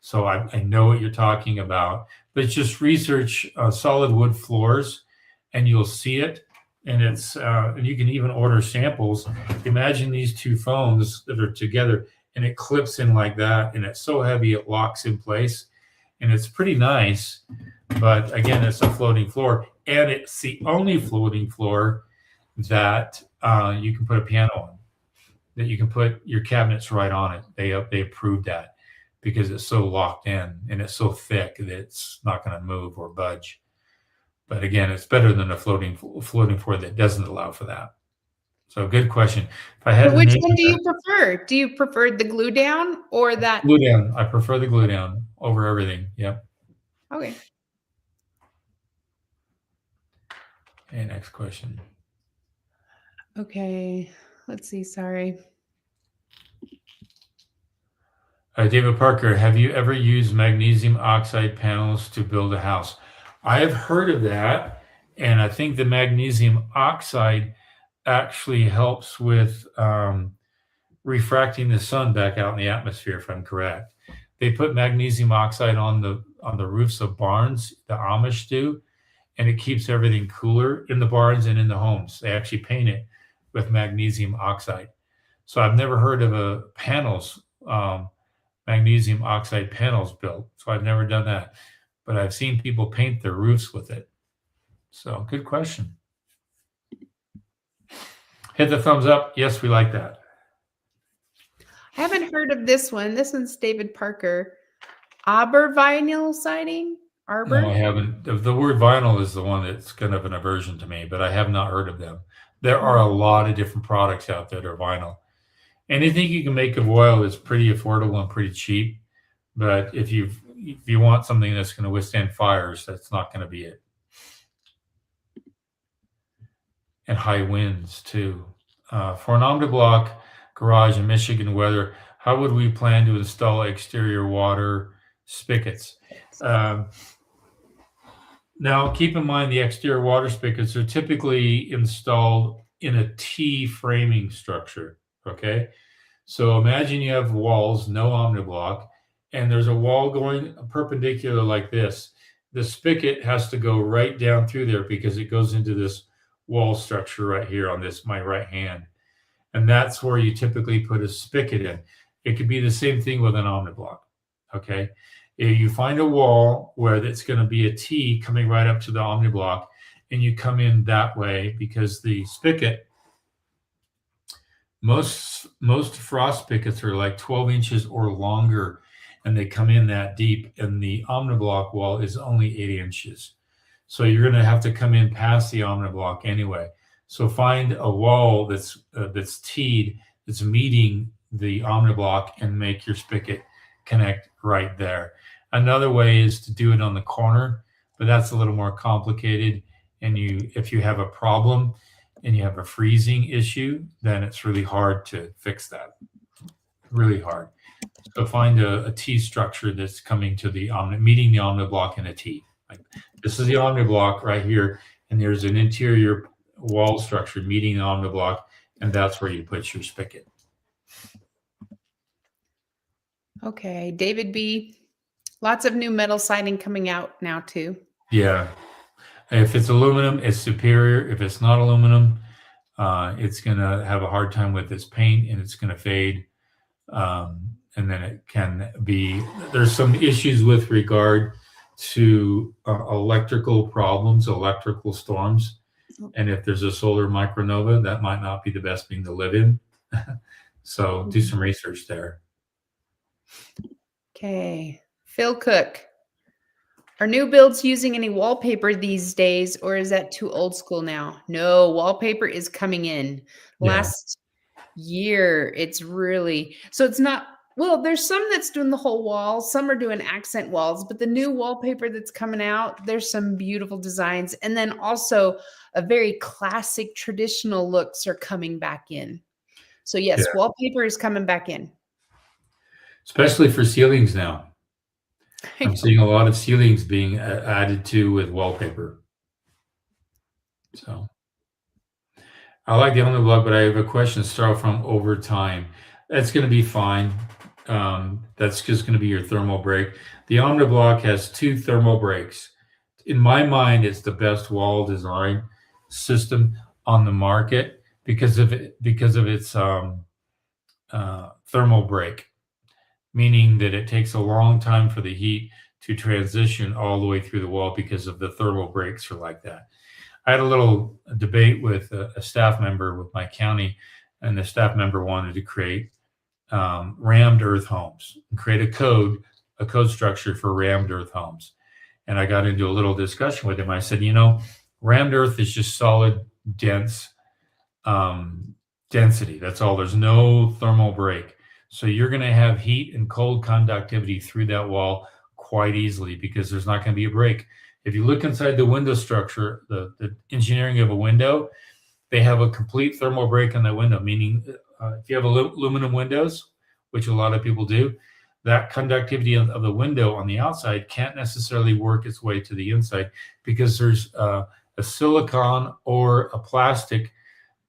So I know what you're talking about. But just research solid wood floors and you'll see it. And and you can even order samples. Imagine these two foams that are together and it clips in like that. And it's so heavy, it locks in place. And it's pretty nice. But again, it's a floating floor. And it's the only floating floor that you can put a piano on, that you can put your cabinets right on it. They approved that because it's so locked in and it's so thick that it's not going to move or budge. But again, it's better than a floating floor that doesn't allow for that. So good question. If I had which one do you prefer? Do you prefer the glue down or that? Glue down. I prefer the glue down over everything. Yep. Okay. Okay, next question. Okay. Let's see. Sorry. David Parker, have you ever used magnesium oxide panels to build a house? I have heard of that, and I think the magnesium oxide actually helps with refracting the sun back out in the atmosphere, if I'm correct. They put magnesium oxide on the roofs of barns, the Amish do, and it keeps everything cooler in the barns and in the homes. They actually paint it with magnesium oxide. So I've never heard of magnesium oxide panels built, so I've never done that. But I've seen people paint their roofs with it. So good question. Hit the thumbs up. Yes, we like that. I haven't heard of this one. This one's David Parker. Arbor vinyl siding? Arbor? No, I haven't. The word vinyl is the one that's kind of an aversion to me, but I have not heard of them. There are a lot of different products out there that are vinyl. Anything you can make of oil is pretty affordable and pretty cheap. But if you want something that's going to withstand fires, that's not going to be it. And high winds too. For an omniblock garage in Michigan weather, how would we plan to install exterior water spigots? Now, keep in mind the exterior water spigots are typically installed in a T framing structure. Okay. So imagine you have walls, no omniblock, and there's a wall going perpendicular like this. The spigot has to go right down through there because it goes into this wall structure right here on this, my right hand. And that's where you typically put a spigot in. It could be the same thing with an omniblock. Okay. If you find a wall where it's going to be a T coming right up to the omniblock, and you come in that way because the spigot, most frost spigots are like 12 inches or longer, and they come in that deep, and the omniblock wall is only 8 inches. So you're going to have to come in past the omniblock anyway. So find a wall that's teed, that's meeting the omniblock, and make your spigot connect right there. Another way is to do it on the corner, but that's a little more complicated. And if you have a problem and you have a freezing issue, then it's really hard to fix that. Really hard. So find a T structure that's coming to the meeting the omniblock in a T. Like this is the omniblock right here, and there's an interior wall structure meeting the omniblock, and that's where you put your spigot. Okay, David B. Lots of new metal siding coming out now too. Yeah. If it's aluminum, it's superior. If it's not aluminum, it's going to have a hard time with its paint, and it's going to fade. And then it can be, there's some issues with regard to electrical problems, electrical storms. And if there's a solar micronova, that might not be the best thing to live in. So do some research there. Okay. Phil Cook. Are new builds using any wallpaper these days, or is that too old school now? No, wallpaper is coming in. Yeah. Last year, it's really, so it's not, well, there's some that's doing the whole wall. Some are doing accent walls, but the new wallpaper that's coming out, there's some beautiful designs. And then also a very classic traditional looks are coming back in. So yes, Yeah. wallpaper is coming back in. Especially for ceilings now. I'm seeing a lot of ceilings being added to with wallpaper. So I like the omniblock, but I have a question to start from over time. That's going to be fine. That's just going to be your thermal break. The omniblock has 2 thermal breaks. In my mind, it's the best wall design system on the market because of its thermal break, meaning that it takes a long time for the heat to transition all the way through the wall because of the thermal breaks are like that. I had a little debate with a staff member with my county, and the staff member wanted to create rammed earth homes, and create a code structure for rammed earth homes. And I got into a little discussion with him. I said, rammed earth is just solid, dense density. That's all. There's no thermal break. So you're going to have heat and cold conductivity through that wall quite easily because there's not going to be a break. If you look inside the window structure, the engineering of a window, they have a complete thermal break on that window, meaning if you have aluminum windows, which a lot of people do, that conductivity of the window on the outside can't necessarily work its way to the inside because there's a silicone or a plastic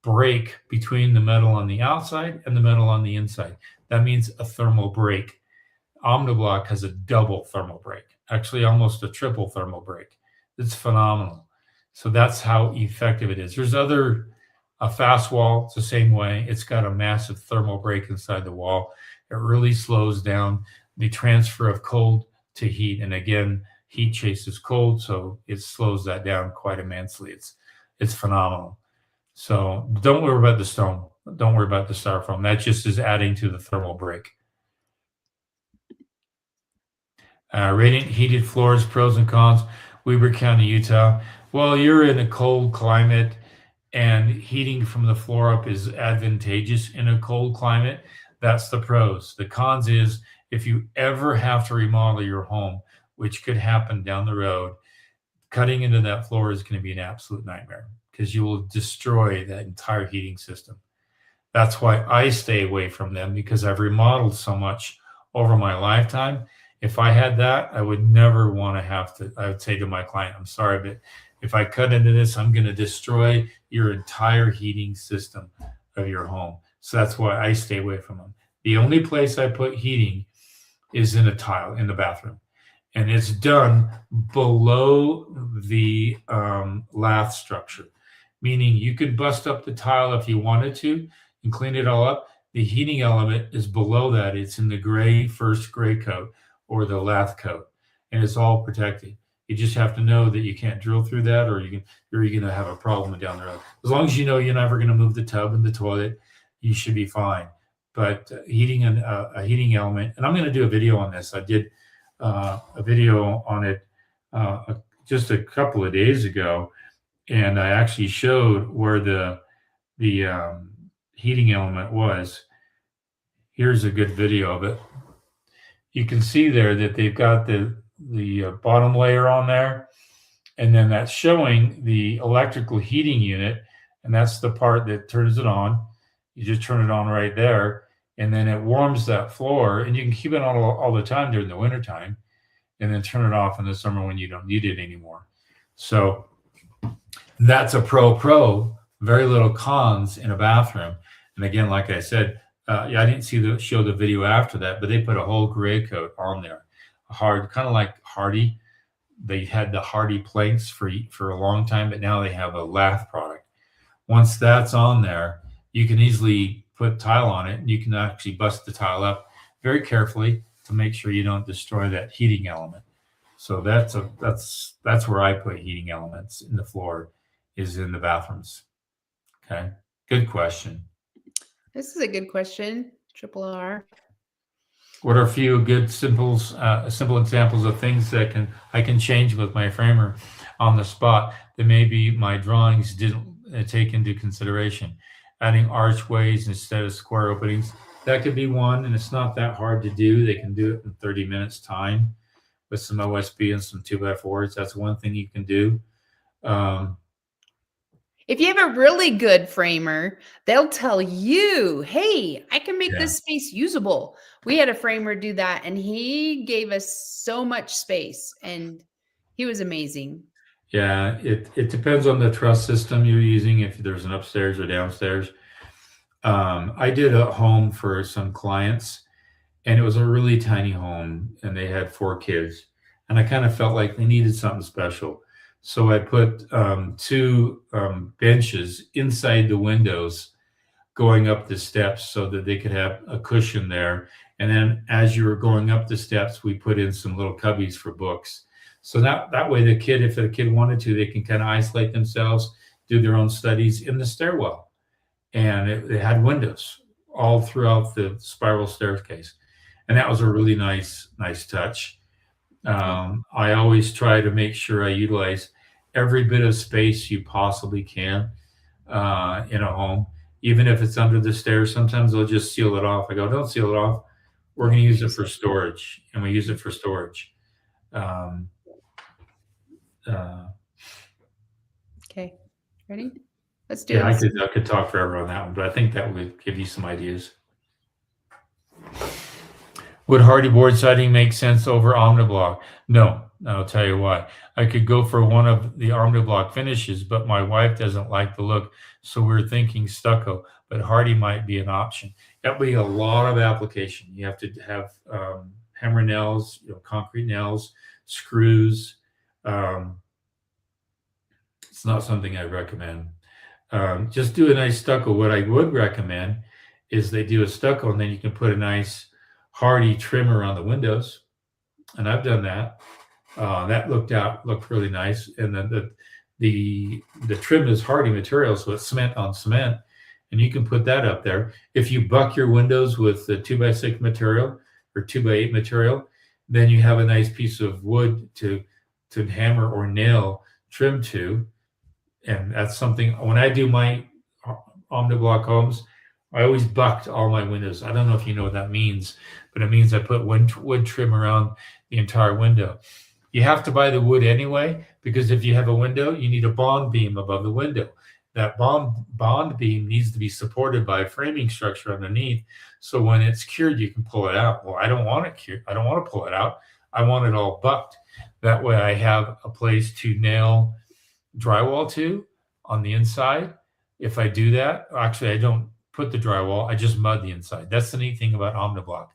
break between the metal on the outside and the metal on the inside. That means a thermal break. Omniblock has a double thermal break, actually almost a triple thermal break. It's phenomenal. So that's how effective it is. There's a fast wall, it's the same way. It's got a massive thermal break inside the wall. It really slows down the transfer of cold to heat. And again, heat chases cold, so it slows that down quite immensely. It's phenomenal. So don't worry about the stone. Don't worry about the styrofoam. That just is adding to the thermal break. Radiant heated floors, pros and cons. Weber County, Utah. Well, you're in a cold climate, and heating from the floor up is advantageous in a cold climate. That's the pros. The cons is if you ever have to remodel your home, which could happen down the road, cutting into that floor is going to be an absolute nightmare because you will destroy that entire heating system. That's why I stay away from them, because I've remodeled so much over my lifetime. If I had that, I would never want to have to, I would say to my client, I'm sorry, but if I cut into this, I'm going to destroy your entire heating system of your home. So that's why I stay away from them. The only place I put heating is in a tile in the bathroom. And it's done below the lath structure, meaning you could bust up the tile if you wanted to and clean it all up. The heating element is below that. It's in the first gray coat or the lath coat, and it's all protected. You just have to know that you can't drill through that, or you're going to have a problem down the road. As long as you know you're never going to move the tub and the toilet, you should be fine. But heating a heating element, and I'm going to do a video on this. I did a video on it just a couple of days ago, and I actually showed where the heating element was. Here's a good video of it. You can see there that they've got the bottom layer on there, and then that's showing the electrical heating unit, and that's the part that turns it on. You just turn it on right there, and then it warms that floor, and you can keep it on all the time during the wintertime, and then turn it off in the summer when you don't need it anymore. So that's a pro, very little cons in a bathroom. And again, like I said, I didn't show the video after that, but they put a whole gray coat on there, hard, kind of like Hardy. They had the Hardy planks for a long time, but now they have a lath product. Once that's on there, you can easily put tile on it, and you can actually bust the tile up very carefully to make sure you don't destroy that heating element. So that's where I put heating elements in the floor, is in the bathrooms. Okay, good question. This is a good question. Triple R. What are a few good simple examples of things that I can change with my framer on the spot that maybe my drawings didn't take into consideration? Adding archways instead of square openings. That could be one, and it's not that hard to do. They can do it in 30 minutes time with some OSB and some 2x4s. That's one thing you can do. If you have a really good framer, they'll tell you, hey, I can make this space usable. We had a framer do that, and he gave us so much space, and he was amazing. Yeah, it depends on the truss system you're using, if there's an upstairs or downstairs. I did a home for some clients, and it was a really tiny home, and they had 4 kids, and I kind of felt like they needed something special. So I put 2 benches inside the windows going up the steps so that they could have a cushion there. And then as you were going up the steps, we put in some little cubbies for books. So that way if the kid wanted to, they can kind of isolate themselves, do their own studies in the stairwell. And it had windows all throughout the spiral staircase. And that was a really nice touch. I always try to make sure I utilize every bit of space you possibly can in a home, even if it's under the stairs. Sometimes they'll just seal it off. I go, don't seal it off. We're going to use it for storage, and we use it for storage. Okay, ready? Let's do it. I could talk forever on that one, but I think that would give you some ideas. Would Hardy board siding make sense over Omniblock? No, I'll tell you why. I could go for one of the Omniblock finishes, but my wife doesn't like the look, so we're thinking stucco, but Hardy might be an option. That'll be a lot of application. You have to have hammer nails, concrete nails, screws. It's not something I recommend. Just do a nice stucco. What I would recommend is they do a stucco, and then you can put a nice Hardy trim around the windows, and I've done that. That looked really nice. And then the trim is Hardy material, so it's cement on cement, and you can put that up there. If you buck your windows with the 2x6 material or 2x8 material, then you have a nice piece of wood to hammer or nail trim to. And that's something, when I do my Omniblock homes, I always bucked all my windows. I don't know if you know what that means, but it means I put wood trim around the entire window. You have to buy the wood anyway, because if you have a window, you need a bond beam above the window. that bond beam needs to be supported by a framing structure underneath. So when it's cured, you can pull it out. Well, I don't want it cured. I don't want to pull it out. I want it all bucked. That way I have a place to nail drywall to on the inside. If I do that, actually, I don't put the drywall. I just mud the inside. That's the neat thing about OmniBlock.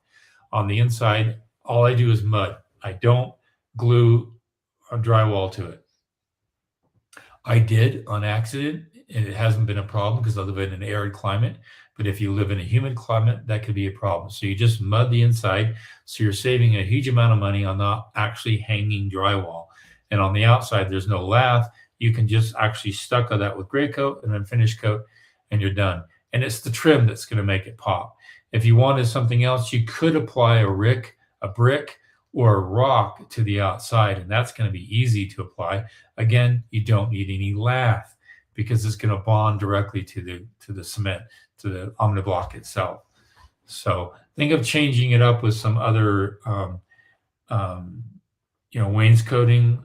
On the inside, all I do is mud. I don't glue a drywall to it. I did on accident, and it hasn't been a problem because I live in an arid climate. But if you live in a humid climate, that could be a problem. So you just mud the inside. So you're saving a huge amount of money on not actually hanging drywall. And on the outside, there's no lath. You can just actually stucco that with gray coat and then finish coat, and you're done. And it's the trim that's going to make it pop. If you wanted something else, you could apply a brick, or a rock to the outside, and that's going to be easy to apply. Again, you don't need any lath because it's going to bond directly to the cement, to the OmniBlock itself. So think of changing it up with some other, wainscoting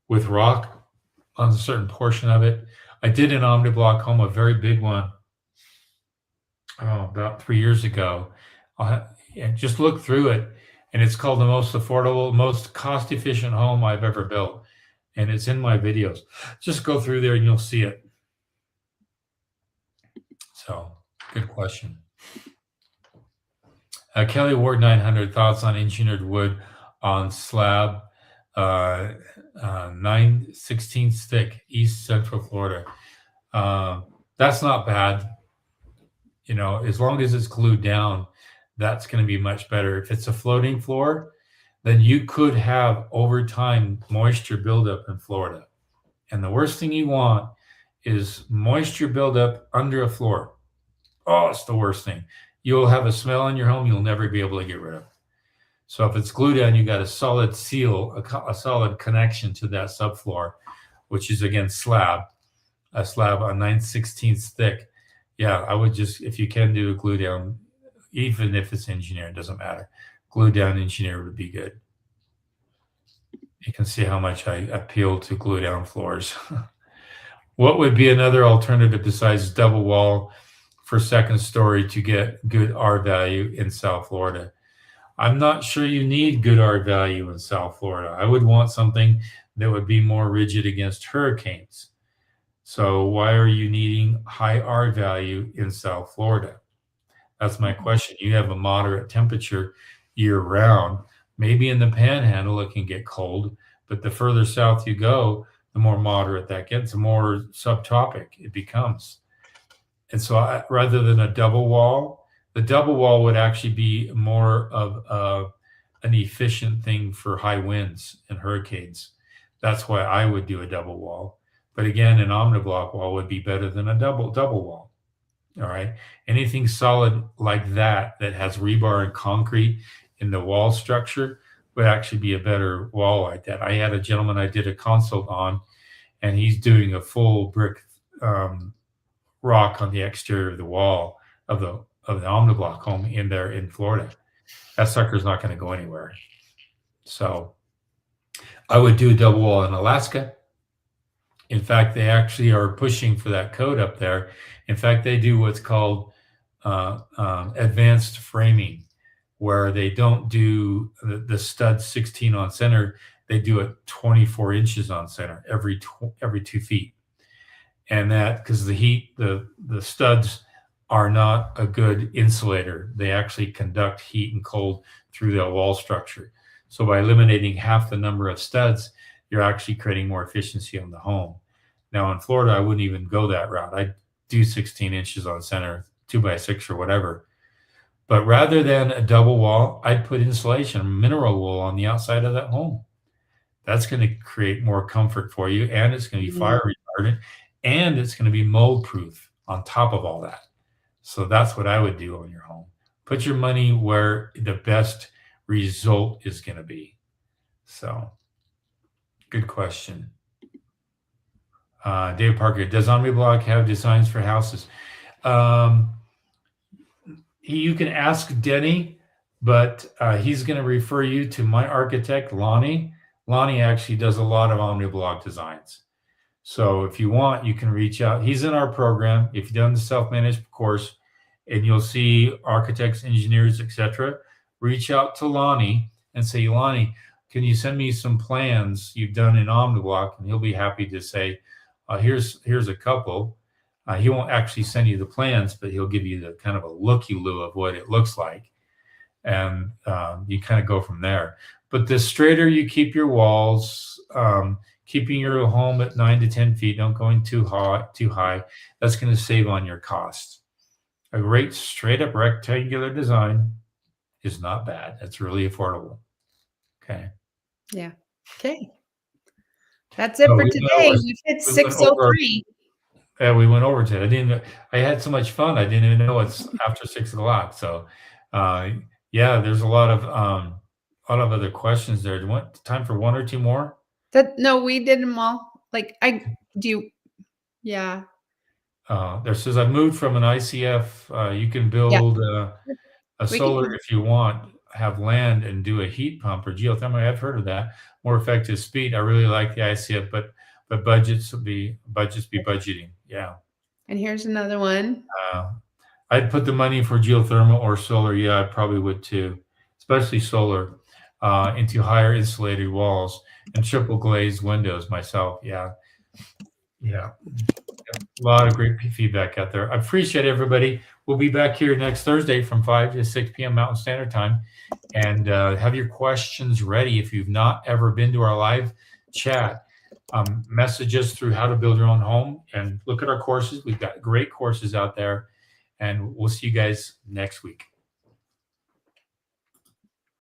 with rock on a certain portion of it. I did an OmniBlock home, a very big one, about 3 years ago. Just look through it, and it's called the most affordable, most cost-efficient home I've ever built. And it's in my videos. Just go through there and you'll see it. So, good question. Kelly Ward 900, thoughts on engineered wood on slab, 9/16 thick, East Central Florida. That's not bad. You know, as long as it's glued down, that's going to be much better. If it's a floating floor, then you could have over time moisture buildup in Florida. And the worst thing you want is moisture buildup under a floor. Oh, it's the worst thing. You'll have a smell in your home you'll never be able to get rid of. So if it's glued down, you got a solid seal, a solid connection to that subfloor, which is again a slab on 9/16 thick. Yeah, I would just, if you can do a glue down, even if it's engineered, it doesn't matter. Glue down engineer would be good. You can see how much I appeal to glue down floors. What would be another alternative besides double wall for second story to get good R value in South Florida? I'm not sure you need good R value in South Florida. I would want something that would be more rigid against hurricanes. So why are you needing high R value in South Florida? That's my question. You have a moderate temperature year round. Maybe in the panhandle it can get cold, but the further south you go, the more moderate that gets, the more subtropic it becomes. And so rather than a double wall, the double wall would actually be more of an efficient thing for high winds and hurricanes. That's why I would do a double wall. But again, an OmniBlock wall would be better than a double wall. All right. Anything solid like that has rebar and concrete in the wall structure would actually be a better wall like that. I had a gentleman I did a consult on, and he's doing a full brick rock on the exterior of the wall of the OmniBlock home in there in Florida. That sucker's not going to go anywhere. So I would do a double wall in Alaska. In fact, they actually are pushing for that code up there. In fact, they do what's called advanced framing, where they don't do the stud 16 on center. They do it 24 inches on center every 2 feet. And that, because the heat, the studs are not a good insulator. They actually conduct heat and cold through the wall structure. So by eliminating half the number of studs, you're actually creating more efficiency on the home. Now in Florida, I wouldn't even go that route. I'd do 16 inches on center, 2x6 or whatever. But rather than a double wall, I'd put insulation, mineral wool on the outside of that home. That's going to create more comfort for you, and it's going to be fire retardant, and it's going to be mold proof on top of all that. So that's what I would do on your home. Put your money where the best result is going to be. So good question. Dave Parker, does OmniBlock have designs for houses? You can ask Denny, but he's going to refer you to my architect, Lonnie. Lonnie actually does a lot of OmniBlock designs. So if you want, you can reach out. He's in our program. If you've done the self-managed course, and you'll see architects, engineers, etc., reach out to Lonnie and say, Lonnie, can you send me some plans you've done in OmniBlock? And he'll be happy to say, here's a couple. He won't actually send you the plans, but he'll give you the kind of a looky-loo of what it looks like. And you kind of go from there. But the straighter you keep your walls, keeping your home at 9 to 10 feet, don't going too high, that's going to save on your costs. A great straight up rectangular design is not bad. It's really affordable. Okay. Yeah. Okay. That's it for today. We've hit 6:03. Yeah, we went over to. I had so much fun. I didn't even know it's after 6 o'clock. So, yeah, there's a lot of other questions there. Do you want time for one or two more? No, we did them all. Like yeah. There says I've moved from an ICF. You can build a solar if you want. Have land and do a heat pump or geothermal. I've heard of that. More effective speed. I really like the ICF, but budgets be budgeting. Yeah. And here's another one. I'd put the money for geothermal or solar. Yeah, I probably would too, especially solar, into higher insulated walls and triple glazed windows myself. Yeah. A lot of great feedback out there. I appreciate everybody. We'll be back here next Thursday from 5 to 6 p.m. Mountain Standard Time. And have your questions ready. If you've not ever been to our live chat, message us through How to Build Your Own Home and look at our courses. We've got great courses out there. And we'll see you guys next week.